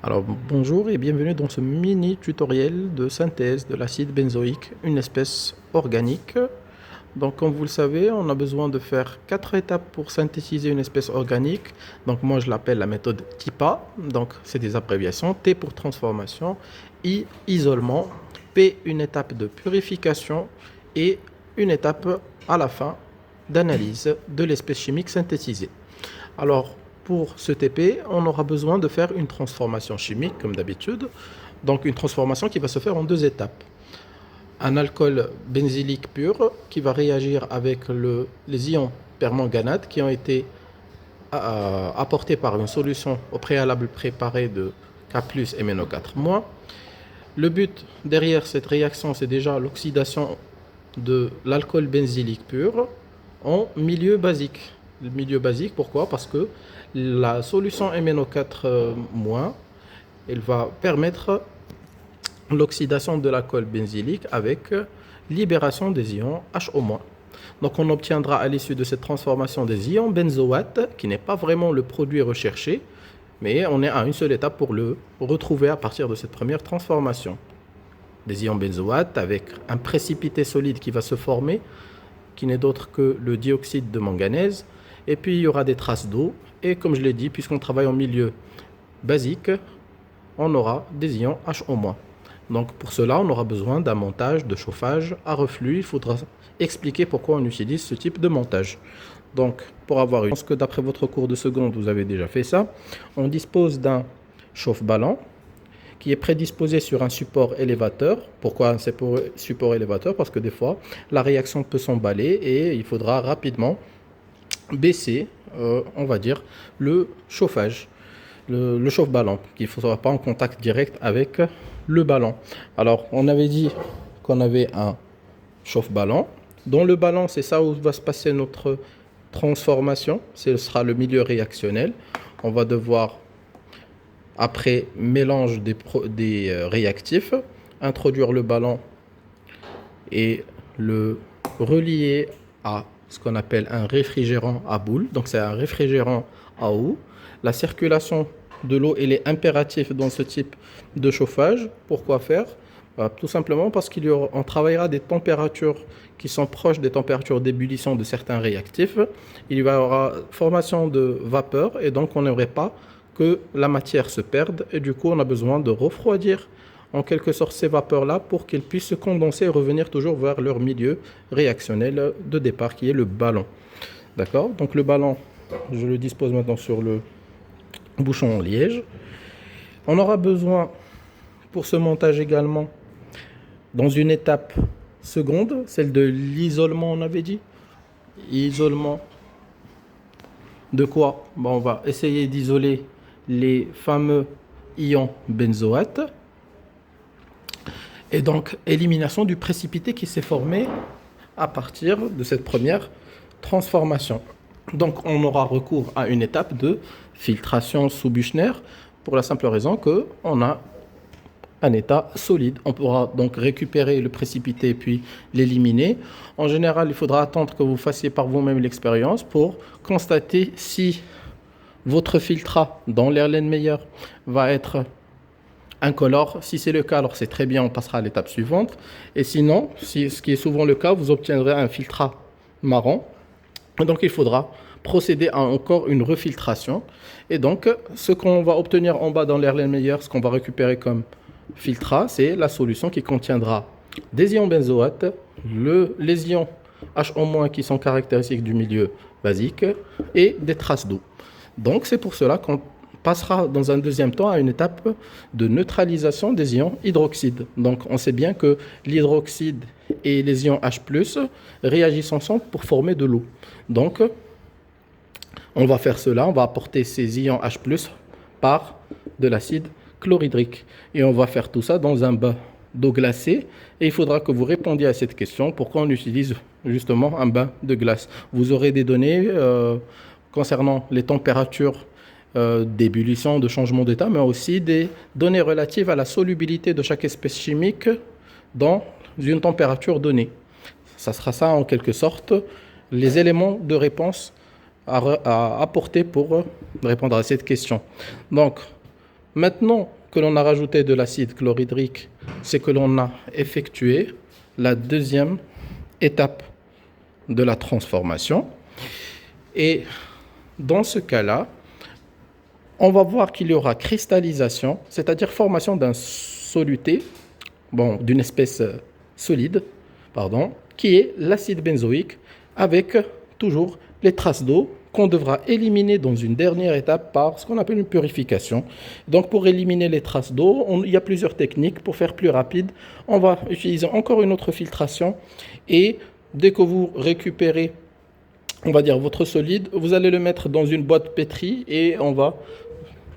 Alors bonjour et bienvenue dans ce mini tutoriel de synthèse de l'acide benzoïque, une espèce organique. Donc comme vous le savez, on a besoin de faire 4 étapes pour synthétiser une espèce organique. Donc moi je l'appelle la méthode TIPA, donc c'est des abréviations. T pour transformation, I isolement, P une étape de purification et une étape à la fin d'analyse de l'espèce chimique synthétisée. Alors, pour ce TP, on aura besoin de faire une transformation chimique, comme d'habitude. Donc, une transformation qui va se faire en deux étapes. Un alcool benzylique pur qui va réagir avec les ions permanganate qui ont été apportés par une solution au préalable préparée de K+, et MnO4-. Le but derrière cette réaction, c'est déjà l'oxydation de l'alcool benzylique pur en milieu basique. Le milieu basique, pourquoi? Parce que la solution MnO4-, elle va permettre l'oxydation de l'alcool benzylique avec libération des ions HO-. Donc on obtiendra à l'issue de cette transformation des ions benzoate, qui n'est pas vraiment le produit recherché, mais on est à une seule étape pour le retrouver à partir de cette première transformation. Des ions benzoate avec un précipité solide qui va se former, qui n'est d'autre que le dioxyde de manganèse. Et puis il y aura des traces d'eau. Et comme je l'ai dit, puisqu'on travaille en milieu basique, on aura des ions HO-. Donc pour cela, on aura besoin d'un montage de chauffage à reflux. Il faudra expliquer pourquoi on utilise ce type de montage. Donc pour avoir une... Je pense que d'après votre cours de seconde, vous avez déjà fait ça. On dispose d'un chauffe-ballon qui est prédisposé sur un support élévateur. Pourquoi un support élévateur? Parce que des fois, la réaction peut s'emballer et il faudra rapidement baisser, on va dire, le chauffage, le chauffe-ballon, qui ne sera pas en contact direct avec le ballon. Alors, on avait dit qu'on avait un chauffe-ballon. Dans le ballon, c'est ça où va se passer notre transformation. Ce sera le milieu réactionnel. On va devoir, après mélange des réactifs, introduire le ballon et le relier à ce qu'on appelle un réfrigérant à boule. Donc c'est un réfrigérant à eau. La circulation de l'eau, elle est impérative dans ce type de chauffage. Pourquoi faire? Tout simplement parce qu'on travaillera des températures qui sont proches des températures d'ébullition de certains réactifs. Il y aura formation de vapeur et donc on n'aimerait pas que la matière se perde. Et du coup, on a besoin de refroidir en quelque sorte ces vapeurs-là pour qu'elles puissent se condenser et revenir toujours vers leur milieu réactionnel de départ qui est le ballon. D'accord? Donc le ballon, je le dispose maintenant sur le bouchon en liège. On aura besoin pour ce montage également, dans une étape seconde, celle de l'isolement, on avait dit. Isolement de quoi? Bon, on va essayer d'isoler les fameux ions benzoate. Et donc, élimination du précipité qui s'est formé à partir de cette première transformation. Donc, on aura recours à une étape de filtration sous Büchner pour la simple raison qu'on a un état solide. On pourra donc récupérer le précipité puis l'éliminer. En général, il faudra attendre que vous fassiez par vous-même l'expérience pour constater si votre filtrat dans l'Erlenmeyer va être incolore. Si c'est le cas, alors c'est très bien, on passera à l'étape suivante. Et sinon, ce qui est souvent le cas, vous obtiendrez un filtrat marron. Donc il faudra procéder à encore une refiltration. Et donc, ce qu'on va obtenir en bas dans l'Erlenmeyer, ce qu'on va récupérer comme filtrat, c'est la solution qui contiendra des ions benzoate, les ions HO- qui sont caractéristiques du milieu basique et des traces d'eau. Donc c'est pour cela qu'on passera dans un deuxième temps à une étape de neutralisation des ions hydroxyde. Donc on sait bien que l'hydroxyde et les ions H+ réagissent ensemble pour former de l'eau. Donc on va faire cela, on va apporter ces ions H+ par de l'acide chlorhydrique. Et on va faire tout ça dans un bain d'eau glacée. Et il faudra que vous répondiez à cette question, pourquoi on utilise justement un bain de glace. Vous aurez des données concernant les températures d'ébullition, de changement d'état, mais aussi des données relatives à la solubilité de chaque espèce chimique dans une température donnée. Ça sera ça en quelque sorte, les éléments de réponse à apporter pour répondre à cette question. Donc, Maintenant que l'on a rajouté de l'acide chlorhydrique, c'est que l'on a effectué la deuxième étape de la transformation. Et dans ce cas-là, on va voir qu'il y aura cristallisation, c'est-à-dire formation d'un soluté, d'une espèce solide, qui est l'acide benzoïque, avec toujours les traces d'eau qu'on devra éliminer dans une dernière étape par ce qu'on appelle une purification. Donc pour éliminer les traces d'eau, il y a plusieurs techniques. Pour faire plus rapide, on va utiliser encore une autre filtration, et dès que vous récupérez, on va dire, votre solide, vous allez le mettre dans une boîte pétrie et on va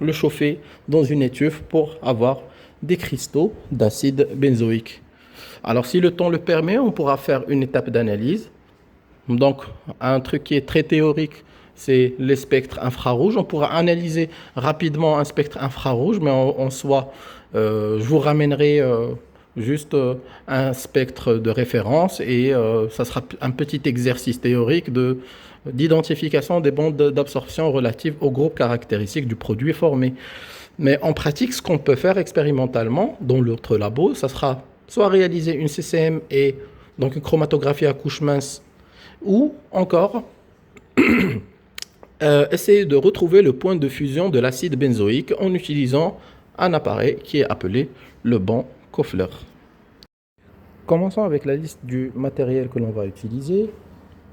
le chauffer dans une étuve pour avoir des cristaux d'acide benzoïque. Alors si le temps le permet, on pourra faire une étape d'analyse. Donc un truc qui est très théorique, c'est les spectres infrarouges. On pourra analyser rapidement un spectre infrarouge, mais en soi, je vous ramènerai juste un spectre de référence, et ça sera un petit exercice théorique d'identification des bandes d'absorption relatives au groupe caractéristique du produit formé. Mais en pratique, ce qu'on peut faire expérimentalement dans l'autre labo, ça sera soit réaliser une CCM et donc une chromatographie à couche mince, ou encore essayer de retrouver le point de fusion de l'acide benzoïque en utilisant un appareil qui est appelé le banc Koffler. Commençons avec la liste du matériel que l'on va utiliser.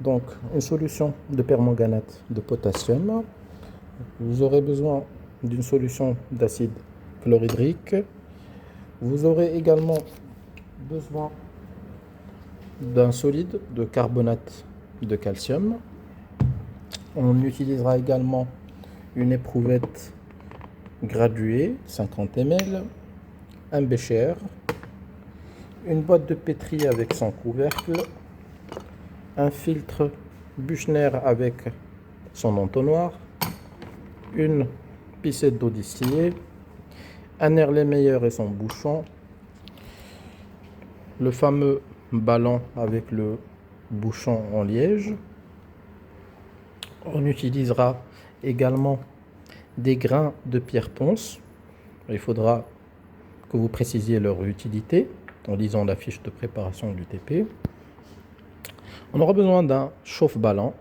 Donc une solution de permanganate de potassium. Vous aurez besoin d'une solution d'acide chlorhydrique. Vous aurez également besoin d'un solide de carbonate de calcium. On utilisera également une éprouvette graduée 50 ml, un bécher, une boîte de pétri avec son couvercle, un filtre Buchner avec son entonnoir, une piscette d'eau distillée, un Erlenmeyer et son bouchon, le fameux ballon avec le bouchon en liège. On utilisera également des grains de pierre ponce. Il faudra que vous précisiez leur utilité en lisant la fiche de préparation du TP. On aura besoin d'un chauffe-ballon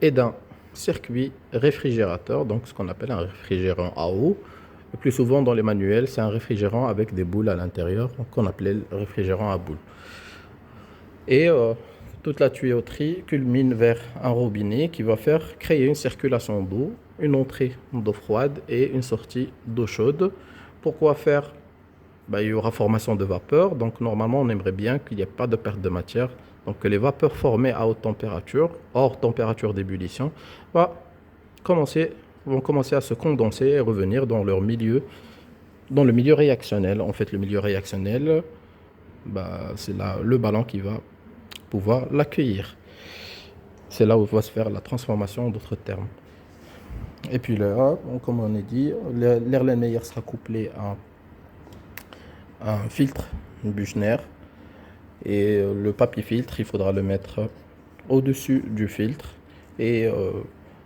et d'un circuit réfrigérateur, donc ce qu'on appelle un réfrigérant à eau. Le plus souvent dans les manuels, c'est un réfrigérant avec des boules à l'intérieur, qu'on appelait le réfrigérant à boules. Et toute la tuyauterie culmine vers un robinet qui va faire créer une circulation d'eau, une entrée d'eau froide et une sortie d'eau chaude. Pourquoi faire? Il y aura formation de vapeur, donc normalement on aimerait bien qu'il n'y ait pas de perte de matière, donc que les vapeurs formées à haute température, hors température d'ébullition, vont commencer à se condenser et revenir dans le milieu réactionnel. En fait, le milieu réactionnel, c'est là le ballon qui va pouvoir l'accueillir. C'est là où va se faire la transformation, en d'autres termes. Et puis là, comme on a dit, l'Erlenmeyer sera couplé à un filtre Buchner, et le papier filtre, il faudra le mettre au-dessus du filtre, et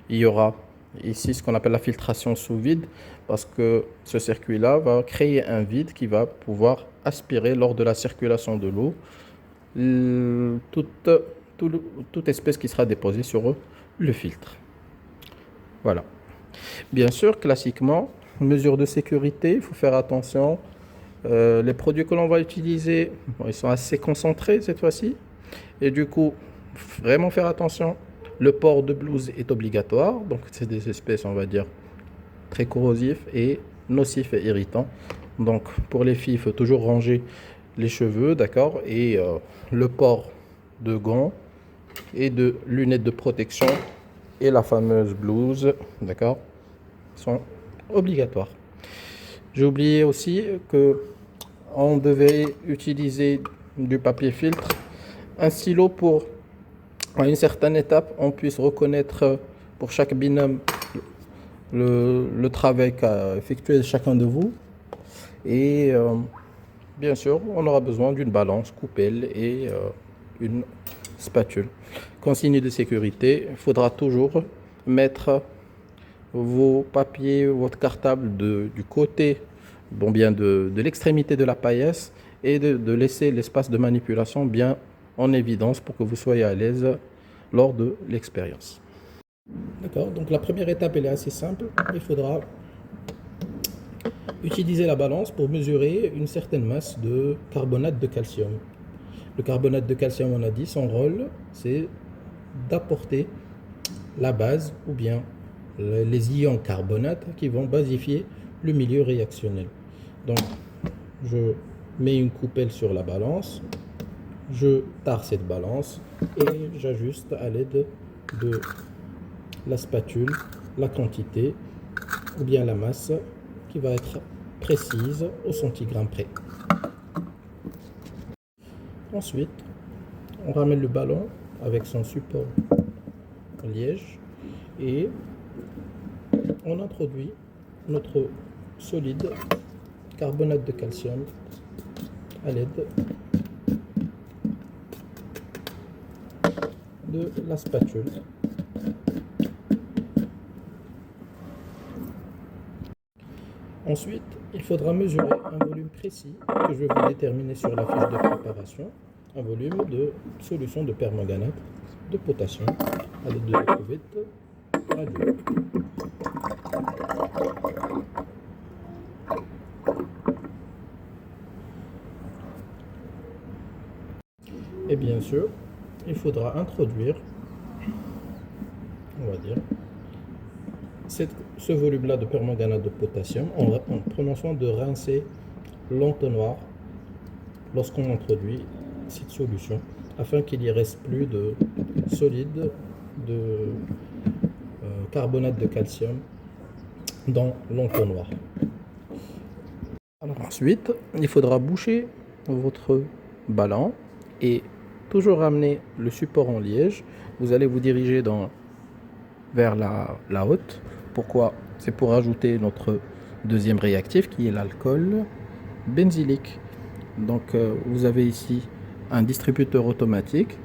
il y aura ici ce qu'on appelle la filtration sous vide, parce que ce circuit-là va créer un vide qui va pouvoir aspirer lors de la circulation de l'eau toute espèce qui sera déposée sur le filtre. Voilà. Bien sûr, classiquement, mesure de sécurité, il faut faire attention. Les produits que l'on va utiliser, ils sont assez concentrés cette fois-ci. Et du coup, vraiment faire attention. Le port de blouse est obligatoire. Donc, c'est des espèces, on va dire, très corrosifs et nocifs et irritants. Donc, pour les filles, il faut toujours ranger les cheveux, d'accord? Et le port de gants et de lunettes de protection et la fameuse blouse, d'accord, sont obligatoires. J'ai oublié aussi que on devait utiliser du papier filtre, un stylo pour, à une certaine étape, on puisse reconnaître pour chaque binôme le travail qu'a effectué chacun de vous. Et bien sûr, on aura besoin d'une balance, coupelle et une spatule. Consigne de sécurité, il faudra toujours mettre vos papiers, votre cartable du côté, bon bien de l'extrémité de la paillasse et de laisser l'espace de manipulation bien en évidence pour que vous soyez à l'aise lors de l'expérience. D'accord, donc la première étape elle est assez simple. Il faudra utiliser la balance pour mesurer une certaine masse de carbonate de calcium. Le carbonate de calcium, on a dit, son rôle, c'est d'apporter la base ou bien les ions carbonates qui vont basifier le milieu réactionnel. Donc, je mets une coupelle sur la balance, je tare cette balance et j'ajuste à l'aide de la spatule la quantité ou bien la masse qui va être précise au centigramme près. Ensuite, on ramène le ballon avec son support en liège et on introduit notre solide carbonate de calcium à l'aide de la spatule. Ensuite, il faudra mesurer un volume précis que je vais vous déterminer sur la fiche de préparation, un volume de solution de permanganate de potassium à l'aide de la cuvette radio. Et bien sûr, il faudra introduire, on va dire, ce volume-là de permanganate de potassium en prenant soin de rincer l'entonnoir lorsqu'on introduit cette solution afin qu'il n'y reste plus de solide de carbonate de calcium dans l'entonnoir. Alors ensuite, il faudra boucher votre ballon et toujours ramener le support en liège. Vous allez vous diriger vers la haute. Pourquoi? C'est pour ajouter notre deuxième réactif qui est l'alcool benzylique. Donc vous avez ici un distributeur automatique.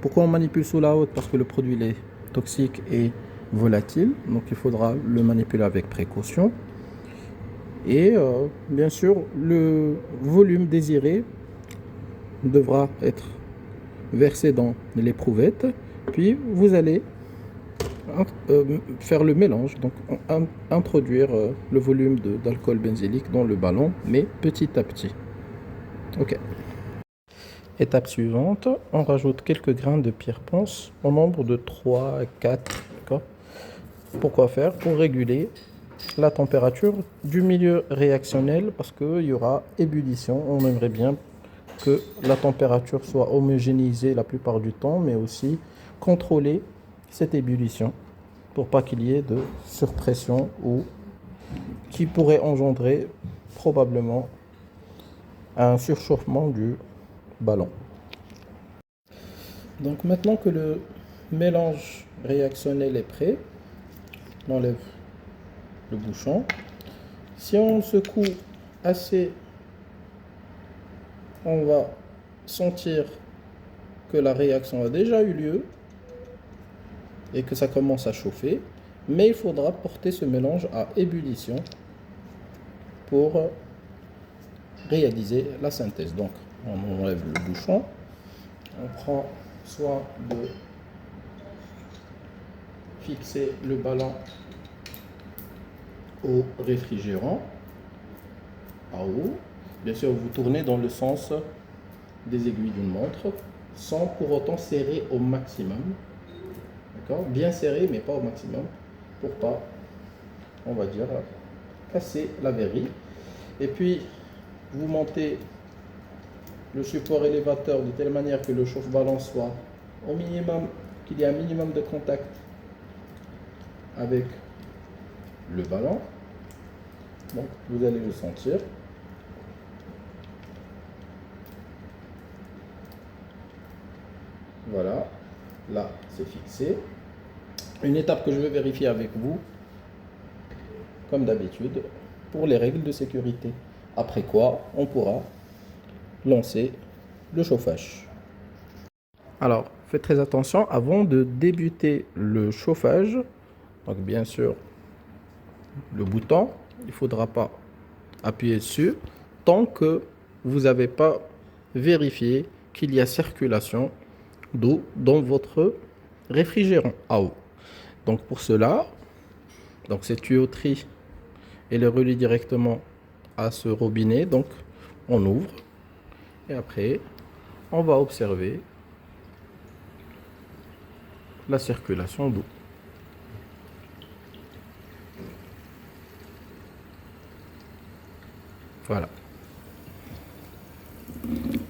Pourquoi on manipule sous la haute? Parce que le produit est toxique et volatile. Donc il faudra le manipuler avec précaution. Et bien sûr, le volume désiré devra être versé dans l'éprouvette. Puis vous allez faire le mélange, donc introduire le volume d'alcool benzylique dans le ballon, mais petit à petit. Ok. Étape suivante, on rajoute quelques grains de pierre ponce au nombre de 3 à 4. Pourquoi faire? Pour réguler la température du milieu réactionnel, parce qu'il y aura ébullition. On aimerait bien que la température soit homogénéisée la plupart du temps, mais aussi contrôler cette ébullition pour pas qu'il y ait de surpression ou qui pourrait engendrer probablement un surchauffement du ballon. Donc maintenant que le mélange réactionnel est prêt, on enlève le bouchon. Si on secoue assez, on va sentir que la réaction a déjà eu lieu et que ça commence à chauffer, mais il faudra porter ce mélange à ébullition pour réaliser la synthèse. Donc on enlève le bouchon, on prend soin de fixer le ballon au réfrigérant à eau. Bien sûr, vous tournez dans le sens des aiguilles d'une montre sans pour autant serrer au maximum. D'accord? Bien serré, mais pas au maximum pour pas, on va dire, casser la verrie. Et puis, vous montez le support élévateur de telle manière que le chauffe-ballon soit au minimum, qu'il y ait un minimum de contact avec le ballon. Donc, vous allez le sentir. Voilà, là c'est fixé. Une étape que je vais vérifier avec vous, comme d'habitude, pour les règles de sécurité. Après quoi, on pourra lancer le chauffage. Alors, faites très attention avant de débuter le chauffage. Donc, bien sûr, le bouton, il ne faudra pas appuyer dessus tant que vous n'avez pas vérifié qu'il y a circulation d'eau dans votre réfrigérant à eau. Donc pour cela, cette tuyauterie, elle est reliée directement à ce robinet. Donc on ouvre et après on va observer la circulation d'eau. Voilà.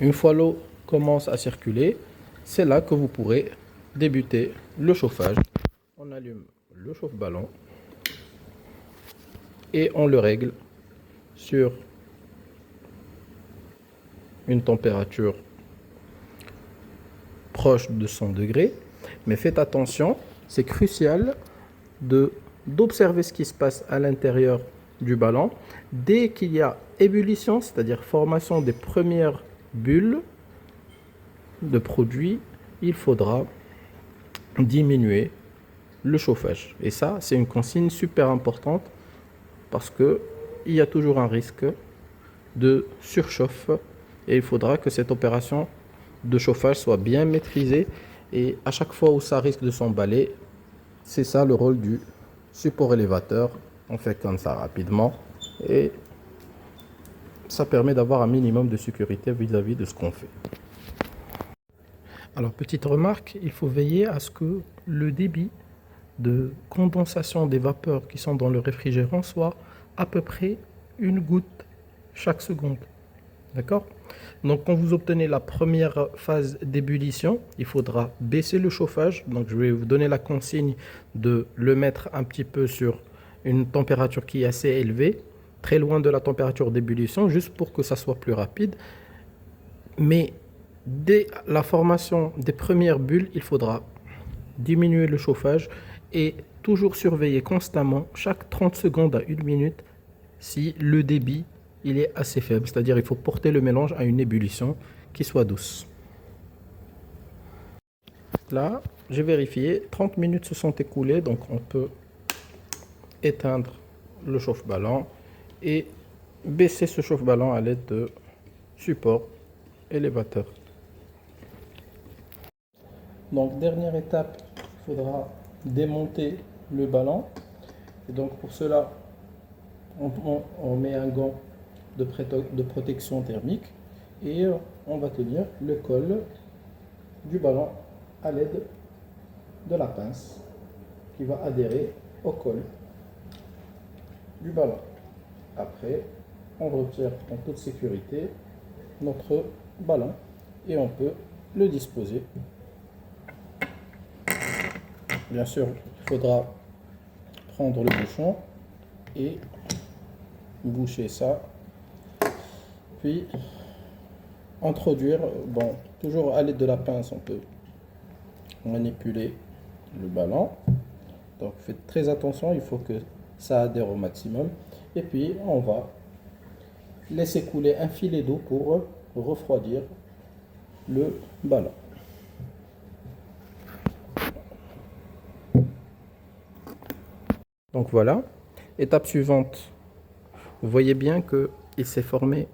Une fois l'eau commence à circuler, c'est là que vous pourrez débuter le chauffage. On allume le chauffe-ballon et on le règle sur une température proche de 100 degrés. Mais faites attention, c'est crucial d'observer ce qui se passe à l'intérieur du ballon. Dès qu'il y a ébullition, c'est-à-dire formation des premières bulles de produit, il faudra diminuer le chauffage. Et ça, c'est une consigne super importante parce qu'il y a toujours un risque de surchauffe et il faudra que cette opération de chauffage soit bien maîtrisée. Et à chaque fois où ça risque de s'emballer, c'est ça le rôle du support élévateur. On fait comme ça rapidement et ça permet d'avoir un minimum de sécurité vis-à-vis de ce qu'on fait. Alors, petite remarque, il faut veiller à ce que le débit de condensation des vapeurs qui sont dans le réfrigérant soit à peu près une goutte chaque seconde. D'accord? Donc, quand vous obtenez la première phase d'ébullition, il faudra baisser le chauffage. Donc, je vais vous donner la consigne de le mettre un petit peu sur une température qui est assez élevée, très loin de la température d'ébullition, juste pour que ça soit plus rapide. Mais dès la formation des premières bulles, il faudra diminuer le chauffage et toujours surveiller constamment, chaque 30 secondes à 1 minute, si le débit il est assez faible. C'est-à-dire il faut porter le mélange à une ébullition qui soit douce. Là, j'ai vérifié, 30 minutes se sont écoulées, donc on peut éteindre le chauffe-ballon et baisser ce chauffe-ballon à l'aide de support élévateur. Donc, dernière étape, il faudra démonter le ballon. Et donc, pour cela, on met un gant de protection thermique et on va tenir le col du ballon à l'aide de la pince qui va adhérer au col du ballon. Après, on retire en toute sécurité notre ballon et on peut le disposer. Bien sûr, il faudra prendre le bouchon et boucher ça, puis introduire, bon, toujours à l'aide de la pince, on peut manipuler le ballon. Donc faites très attention, il faut que ça adhère au maximum. Et puis on va laisser couler un filet d'eau pour refroidir le ballon. Donc voilà, étape suivante, vous voyez bien qu'il s'est formé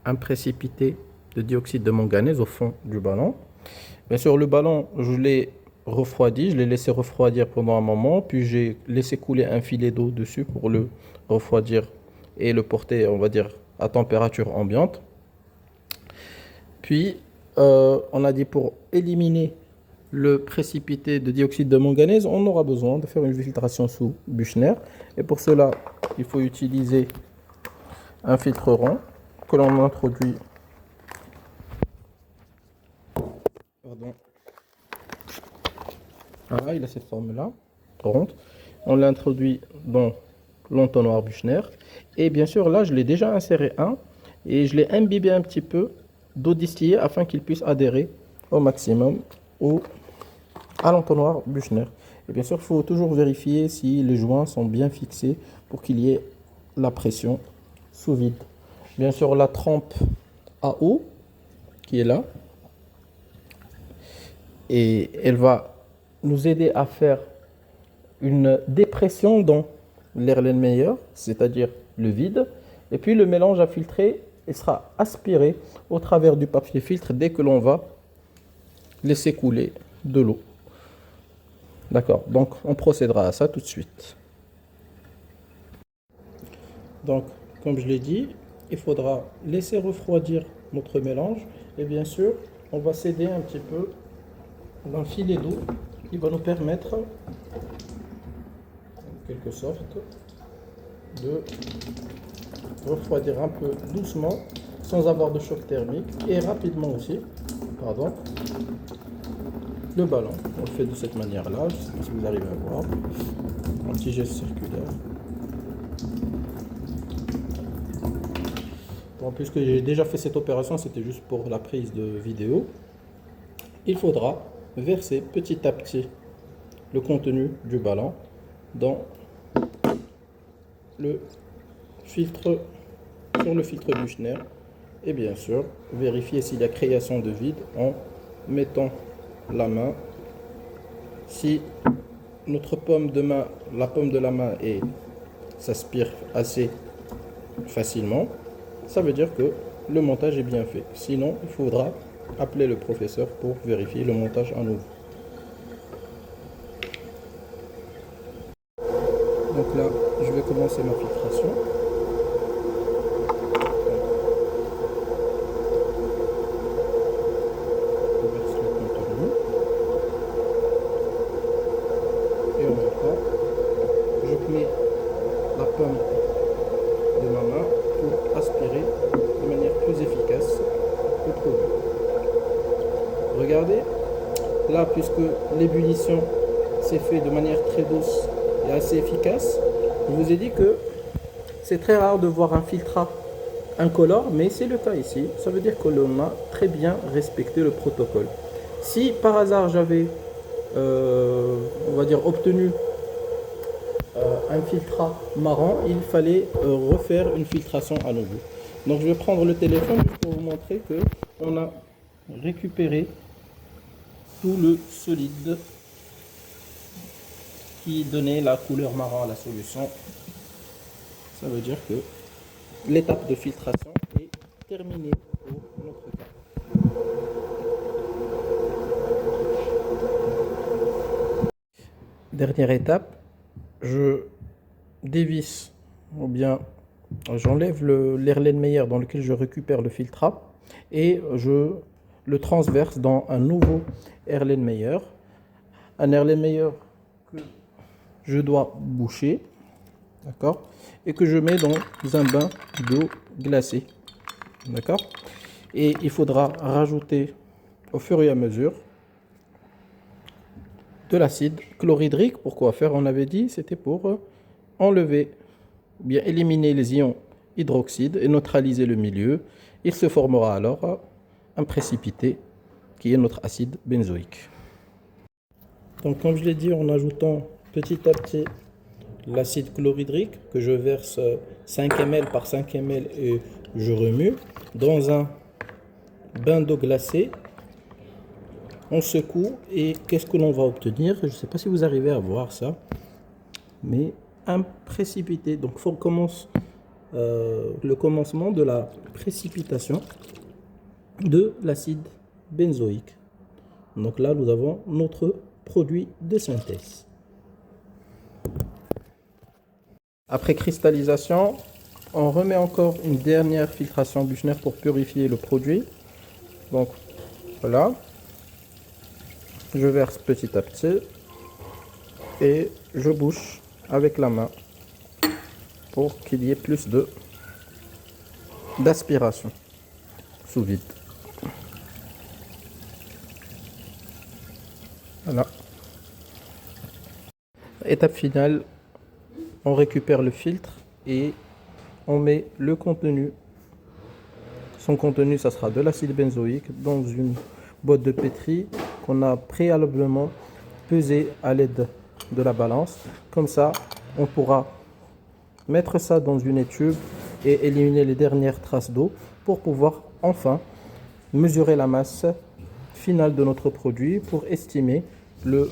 un précipité de dioxyde de manganèse au fond du ballon. Bien sûr, le ballon, je l'ai refroidi, je l'ai laissé refroidir pendant un moment, puis j'ai laissé couler un filet d'eau dessus pour le refroidir et le porter, on va dire, à température ambiante. Puis, on a dit pour éliminer le précipité de dioxyde de manganèse, on aura besoin de faire une filtration sous Büchner. Et pour cela, il faut utiliser un filtre rond que l'on introduit. Pardon. Voilà, il a cette forme-là, ronde. On l'introduit dans l'entonnoir Büchner. Et bien sûr, là, je l'ai déjà inséré un et je l'ai imbibé un petit peu d'eau distillée afin qu'il puisse adhérer au maximum à l'entonnoir Büchner. Et bien sûr, il faut toujours vérifier si les joints sont bien fixés pour qu'il y ait la pression sous vide. Bien sûr, la trempe à eau qui est là, et elle va nous aider à faire une dépression dans l'Erlenmeyer, c'est-à-dire le vide. Et puis le mélange à filtrer, il sera aspiré au travers du papier filtre dès que l'on va laisser couler de l'eau. D'accord, donc on procédera à ça tout de suite. Donc, comme je l'ai dit, il faudra laisser refroidir notre mélange. Et bien sûr, on va s'aider un petit peu d'un filet d'eau qui va nous permettre, en quelque sorte, de refroidir un peu doucement, sans avoir de choc thermique, et rapidement aussi, pardon, le ballon. On le fait de cette manière-là, je ne sais pas si vous arrivez à voir, un petit geste circulaire. Bon, puisque j'ai déjà fait cette opération, c'était juste pour la prise de vidéo. Il faudra verser petit à petit le contenu du ballon dans le filtre, sur le filtre Büchner, et bien sûr vérifier s'il y a création de vide en mettant la main. Si notre paume de main, la paume de la main s'aspire assez facilement, ça veut dire que le montage est bien fait. Sinon, il faudra appeler le professeur pour vérifier le montage à nouveau. Donc là, je vais commencer ma filtration. Je verse le contenu. Et en même temps, je mets la paume de ma main pour aspirer de manière plus efficace le produit. Regardez, là, puisque l'ébullition s'est faite de manière très douce et assez efficace, je vous ai dit que c'est très rare de voir un filtrat incolore, mais c'est le cas ici. Ça veut dire que l'on a très bien respecté le protocole. Si par hasard j'avais, on va dire, obtenu un filtrat marron, il fallait refaire une filtration à nouveau. Donc je vais prendre le téléphone pour vous montrer que on a récupéré tout le solide qui donnait la couleur marron à la solution. Ça veut dire que l'étape de filtration est terminée pour notre cas. Dernière étape, je dévisse ou bien j'enlève l'Erlenmeyer dans lequel je récupère le filtrat et je le transverse dans un nouveau Erlenmeyer. Un Erlenmeyer que je dois boucher, d'accord, et que je mets dans un bain d'eau glacée, d'accord. Et il faudra rajouter au fur et à mesure de l'acide chlorhydrique. Pourquoi faire? On avait dit c'était pour enlever ou bien éliminer les ions hydroxyde et neutraliser le milieu. Il se formera alors un précipité qui est notre acide benzoïque. Donc comme je l'ai dit, en ajoutant petit à petit l'acide chlorhydrique que je verse 5 ml par 5 ml et je remue dans un bain d'eau glacée. On secoue et qu'est-ce que l'on va obtenir? Je ne sais pas si vous arrivez à voir ça, mais un précipité. Donc on commence le commencement de la précipitation de l'acide benzoïque. Donc là, nous avons notre produit de synthèse. Après cristallisation, on remet encore une dernière filtration Büchner pour purifier le produit. Donc voilà, je verse petit à petit et je bouche avec la main pour qu'il y ait plus d'aspiration sous vide. Voilà. Étape finale, on récupère le filtre et on met le contenu. Son contenu, ça sera de l'acide benzoïque dans une boîte de pétri qu'on a préalablement pesé à l'aide de la balance. Comme ça, on pourra mettre ça dans une étuve et éliminer les dernières traces d'eau pour pouvoir enfin mesurer la masse finale de notre produit pour estimer le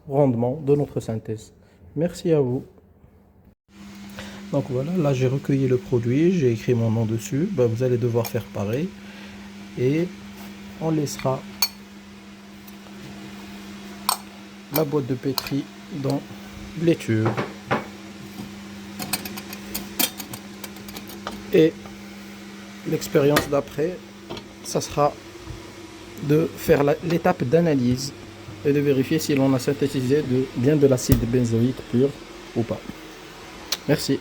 rendement de notre synthèse. Merci à vous. Donc voilà, là j'ai recueilli le produit, j'ai écrit mon nom dessus. Ben, vous allez devoir faire pareil. Et on laissera la boîte de pétri dans les tubes. Et l'expérience d'après, ça sera de faire l'étape d'analyse et de vérifier si l'on a synthétisé bien de l'acide benzoïque pur ou pas. Merci.